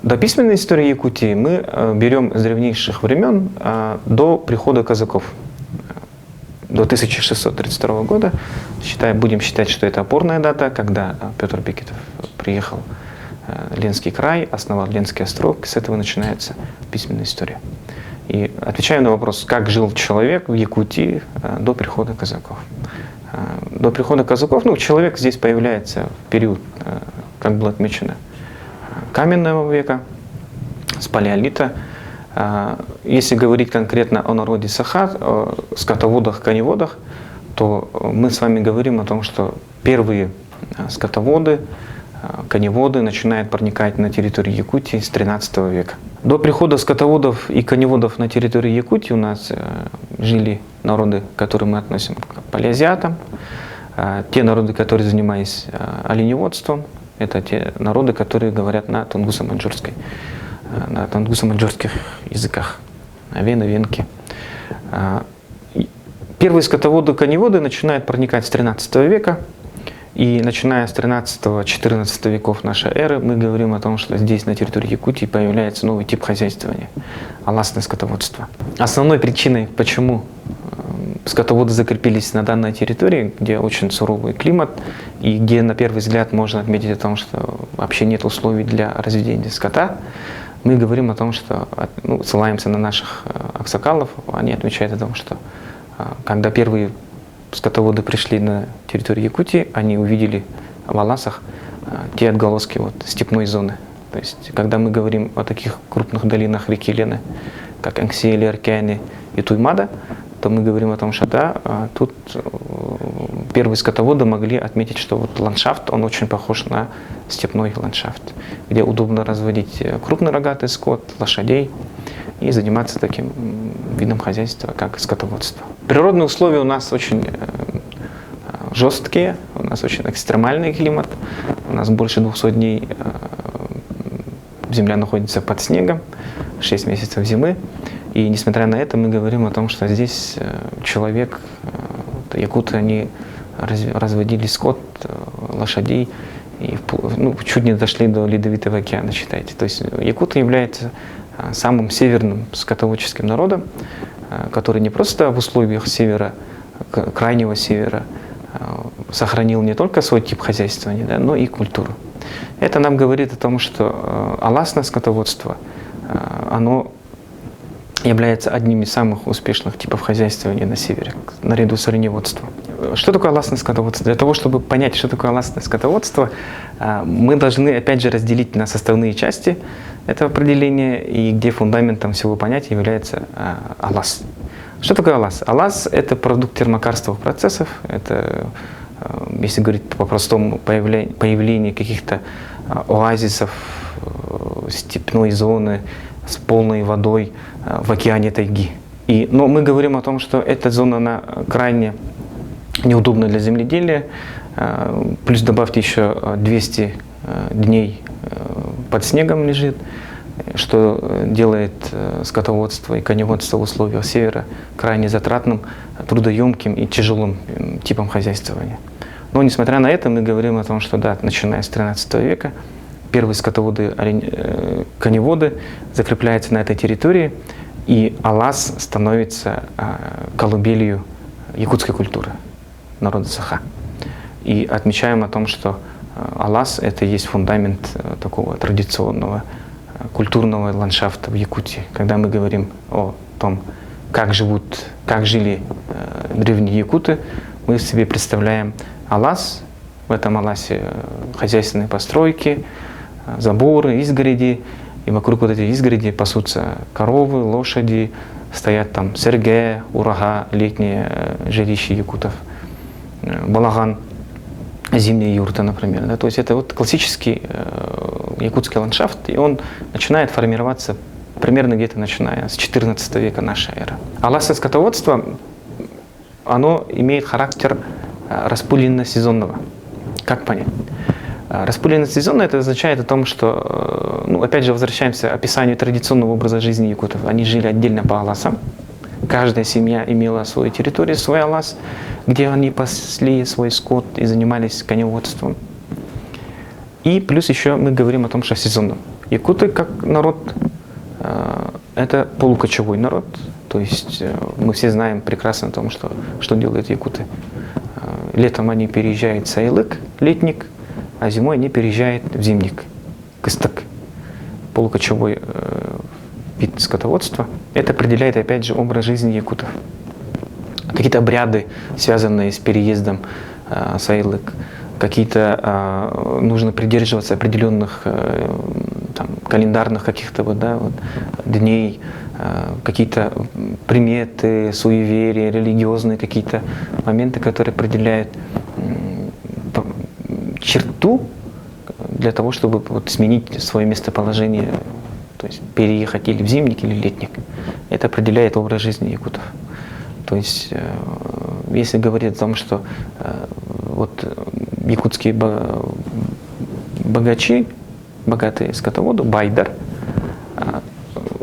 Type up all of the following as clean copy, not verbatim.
До письменной истории Якутии мы берем с древнейших времен до прихода казаков, до 1632 года. Будем считать, что это опорная дата, когда Петр Бекетов приехал в Ленский край, основал Ленский острог, с этого начинается письменная история. И отвечаю на вопрос, как жил человек в Якутии до прихода казаков. До прихода казаков, человек здесь появляется в период, как было отмечено, каменного века, с палеолита. Если говорить конкретно о народе Саха, о скотоводах, коневодах, то мы с вами говорим о том, что первые скотоводы, коневоды начинают проникать на территорию Якутии с XIII века. До прихода скотоводов и коневодов на территории Якутии у нас жили народы, которые мы относим к палеазиатам, те народы, которые занимались оленеводством, это те народы, которые говорят на тунгусо-маньчжурских языках, авены, венки. Первые скотоводы-коневоды начинают проникать с XIII века, и начиная с XIII-XIV веков нашей эры мы говорим о том, что здесь на территории Якутии появляется новый тип хозяйствования – аласное скотоводство. Основной причиной, почему скотоводы закрепились на данной территории, где очень суровый климат, и где на первый взгляд можно отметить о том, что вообще нет условий для разведения скота, мы говорим о том, что, ссылаемся на наших аксакалов, они отмечают о том, что когда первые скотоводы пришли на территорию Якутии, они увидели в Аласах те отголоски степной зоны. То есть, когда мы говорим о таких крупных долинах реки Лены, как Энксиэли, Аркяне и Туймада, то мы говорим о том, что да, тут первые скотоводы могли отметить, что ландшафт, он очень похож на степной ландшафт, где удобно разводить крупный рогатый скот, лошадей и заниматься таким видом хозяйства, как скотоводство. Природные условия у нас очень жесткие, у нас очень экстремальный климат, у нас больше 200 дней земля находится под снегом, 6 месяцев зимы. И несмотря на это, мы говорим о том, что здесь человек, якуты, они разводили скот, лошадей, и чуть не дошли до Ледовитого океана, считайте. То есть якуты являются самым северным скотоводческим народом, который не просто в условиях севера, крайнего севера, сохранил не только свой тип хозяйствования, да, но и культуру. Это нам говорит о том, что аласное скотоводство, оно является одним из самых успешных типов хозяйствования на севере, наряду с оленеводством. Что такое аласное скотоводство? Для того, чтобы понять, что такое аласное скотоводство, мы должны, опять же, разделить на составные части этого определения, и где фундаментом всего понятия является алас. Что такое алас? Алас – это продукт термокарстовых процессов, это, если говорить по-простому, появление каких-то оазисов, степной зоны с полной водой в океане тайги. Но мы говорим о том, что эта зона, она крайне неудобна для земледелия, плюс добавьте еще 200 дней под снегом лежит, что делает скотоводство и коневодство в условиях севера крайне затратным, трудоемким и тяжелым типом хозяйствования. Но несмотря на это, мы говорим о том, что да, начиная с XIII века, первые скотоводы, коневоды закрепляются на этой территории, и алас становится колыбелью якутской культуры, народа Саха. И отмечаем о том, что алас – это и есть фундамент такого традиционного культурного ландшафта в Якутии. Когда мы говорим о том, как жили древние якуты, мы себе представляем алас, в этом аласе хозяйственные постройки, заборы, изгороди, и вокруг этих изгородей пасутся коровы, лошади, стоят там серге, урага, летнее жилище якутов, балаган, зимняя юрта, например. Да? То есть это классический якутский ландшафт, и он начинает формироваться примерно где-то начиная с XIV века нашей эры. Аласное скотоводство, оно имеет характер распыленно-сезонного. Как понять? Распыленно-сезонно это означает о том, что, опять же, возвращаемся к описанию традиционного образа жизни якутов. Они жили отдельно по аласам. Каждая семья имела свою территорию, свой алас, где они пасли свой скот и занимались коневодством. И плюс еще мы говорим о том, что сезонном. Якуты как народ это полукочевой народ, то есть мы все знаем прекрасно о том, что делают якуты. Летом они переезжают в Сайлык, летник, а зимой они переезжают в зимник, Кыстык. Полукочевой вид скотоводства. Это определяет, опять же, образ жизни якутов. Какие-то обряды, связанные с переездом в Сайлык, какие-то нужно придерживаться определенных там, календарных каких-то дней, какие-то приметы, суеверия, религиозные какие-то моменты, которые определяют черту для того, чтобы сменить свое местоположение, то есть переехать или в зимник, или в летник. Это определяет образ жизни якутов. То есть, если говорить о том, что якутские богачи, богатые скотоводы, байдар,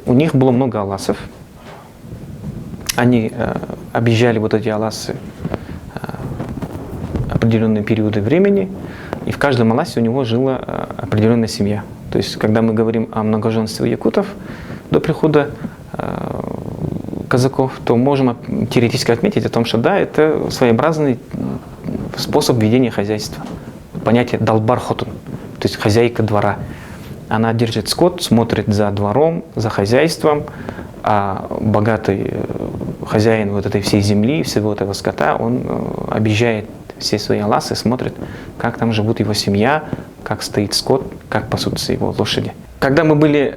у них было много аласов. Они объезжали эти аласы определенные периоды времени, и в каждом аласе у него жила определенная семья. То есть, когда мы говорим о многоженстве якутов до прихода казаков, то можем теоретически отметить о том, что да, это своеобразный способ ведения хозяйства. Понятие далбар-хотун, то есть хозяйка двора. Она держит скот, смотрит за двором, за хозяйством, а богатый хозяин этой всей земли, всего этого скота, он объезжает все свои аласы, смотрит, как там живут его семья, как стоит скот, как пасутся его лошади. Когда мы были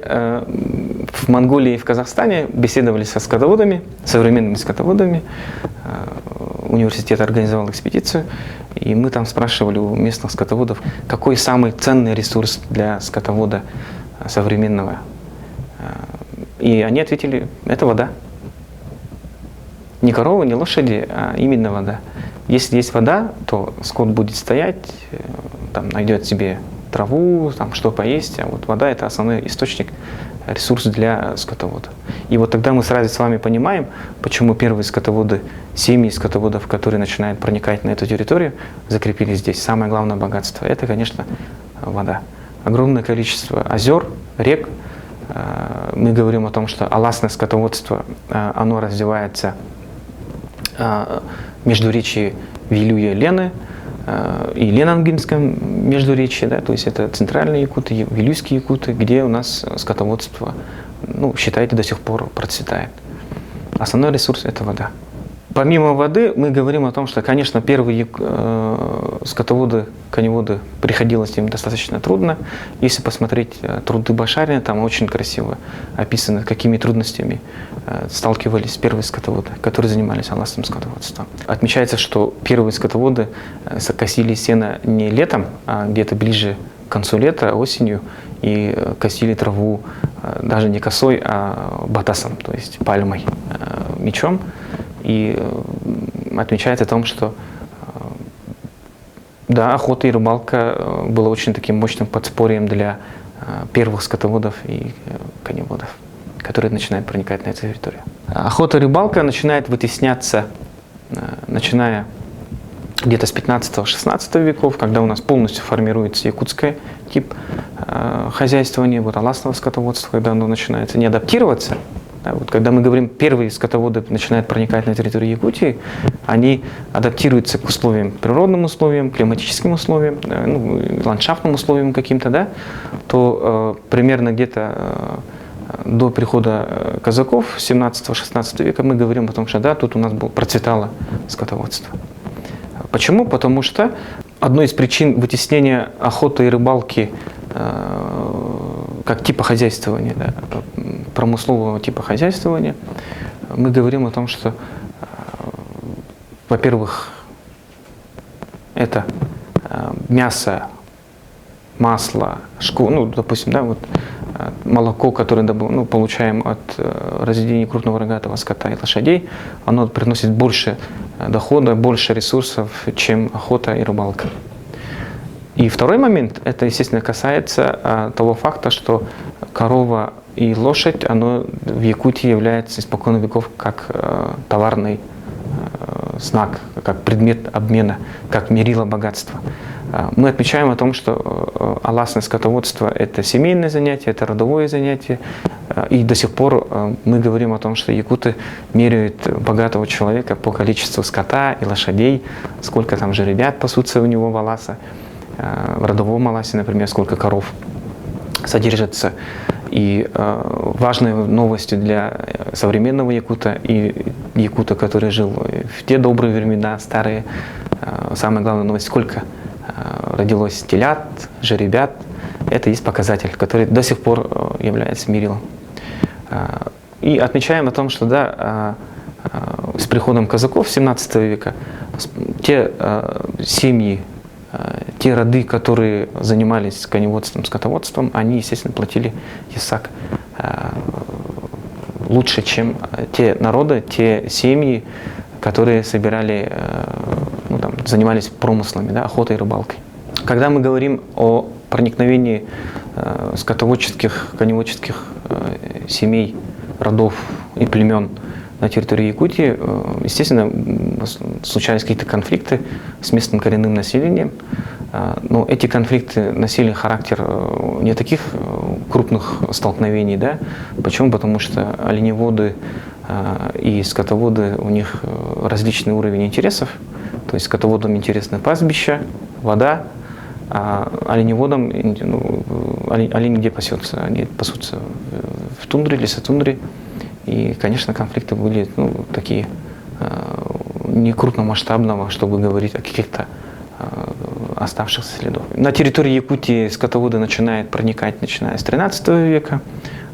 в Монголии и в Казахстане, беседовали со скотоводами, современными скотоводами, университет организовал экспедицию, и мы там спрашивали у местных скотоводов, какой самый ценный ресурс для скотовода современного. И они ответили, это вода. Не коровы, не лошади, а именно вода. Если есть вода, то скот будет стоять, там, найдет себе траву, там, что поесть, а вот вода – это основной источник, ресурс для скотовода. И вот тогда мы сразу с вами понимаем, почему первые скотоводы, семьи скотоводов, которые начинают проникать на эту территорию, закрепились здесь. Самое главное богатство – это, конечно, вода. Огромное количество озер, рек. Мы говорим о том, что аласное скотоводство, оно развивается в междуречии Вилюя и Лены, и Ленангинском междуречии, да, то есть это центральные якуты, вилюйские якуты, где у нас скотоводство, считайте, до сих пор процветает. Основной ресурс – это вода. Помимо воды, мы говорим о том, что, конечно, первые скотоводы, коневоды, приходилось им достаточно трудно. Если посмотреть труды Башарина, там очень красиво описано, какими трудностями сталкивались первые скотоводы, которые занимались аласным скотоводством. Отмечается, что первые скотоводы косили сено не летом, а где-то ближе к концу лета, осенью, и косили траву даже не косой, а батасом, то есть пальмой, мечом. И отмечается о том, что да, охота и рыбалка была очень таким мощным подспорьем для первых скотоводов и коневодов, которые начинают проникать на эту территорию. Охота и рыбалка начинает вытесняться, начиная где-то с 15-16 веков, когда у нас полностью формируется якутский тип хозяйствования, аласного скотоводства, когда оно начинается не адаптироваться. Когда мы говорим, первые скотоводы начинают проникать на территорию Якутии, они адаптируются к условиям, природным условиям, климатическим условиям, ландшафтным условиям каким-то, да, то примерно где-то до прихода казаков 17-16 века мы говорим о том, что да, тут у нас процветало скотоводство. Почему? Потому что одной из причин вытеснения охоты и рыбалки как типа хозяйствования, да, промыслового типа хозяйствования, мы говорим о том, что, во-первых, это мясо, масло, допустим, да, молоко, которое получаем от разведения крупного рогатого скота и лошадей, оно приносит больше дохода, больше ресурсов, чем охота и рыбалка. И второй момент, это, естественно, касается того факта, что корова и лошадь, оно в Якутии является испокон веков как товарной знак, как предмет обмена, как мерило богатства. Мы отмечаем о том, что алласное скотоводство – это семейное занятие, это родовое занятие. И до сих пор мы говорим о том, что якуты меряют богатого человека по количеству скота и лошадей, сколько там жеребят пасутся у него в Аласа, в родовом Аласе, например, сколько коров содержится. И важной новостью для современного якута и якута, который жил в те добрые времена, старые, самая главная новость, сколько родилось телят, жеребят, это есть показатель, который до сих пор является мерилом. И отмечаем о том, что да, с приходом казаков 17 века те семьи, те роды, которые занимались коневодством, скотоводством, они, естественно, платили ясак лучше, чем те народы, те семьи, которые собирали, ну, там, занимались промыслами, да, охотой и рыбалкой. Когда мы говорим о проникновении скотоводческих, коневодческих семей, родов и племен на территории Якутии, естественно, случались какие-то конфликты с местным коренным населением. Но эти конфликты носили характер не таких крупных столкновений. Да? Почему? Потому что оленеводы и скотоводы, у них различный уровень интересов. То есть скотоводам интересны пастбища, вода, а оленеводам, ну, олень где пасется? Они пасутся в тундре, лесотундре. И, конечно, конфликты были, ну, такие не крупномасштабного, чтобы говорить о каких-то оставшихся следах. На территории Якутии скотоводы начинают проникать, начиная с 13 века.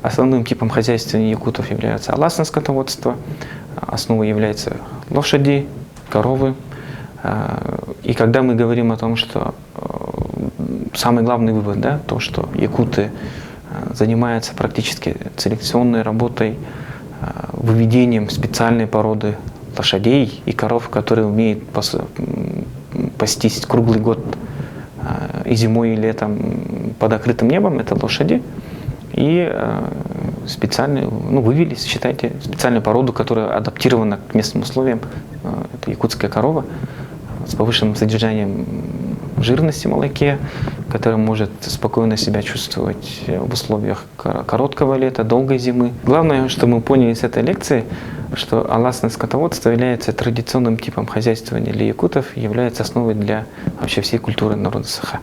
Основным типом хозяйствования якутов является алласное скотоводство. Основой являются лошади, коровы. И когда мы говорим о том, что самый главный вывод, да, то, что якуты занимаются практически селекционной работой, выведением специальной породы лошадей и коров, которые умеют пастись круглый год и зимой, и летом под открытым небом, это лошади. И специальную, ну, вывели, считайте, специальную породу, которая адаптирована к местным условиям. Это якутская корова с повышенным содержанием жирности в молоке, которая может спокойно себя чувствовать в условиях короткого лета, долгой зимы. Главное, что мы поняли с этой лекции, что алласное скотоводство является традиционным типом хозяйствования для якутов, является основой для вообще всей культуры народа Саха.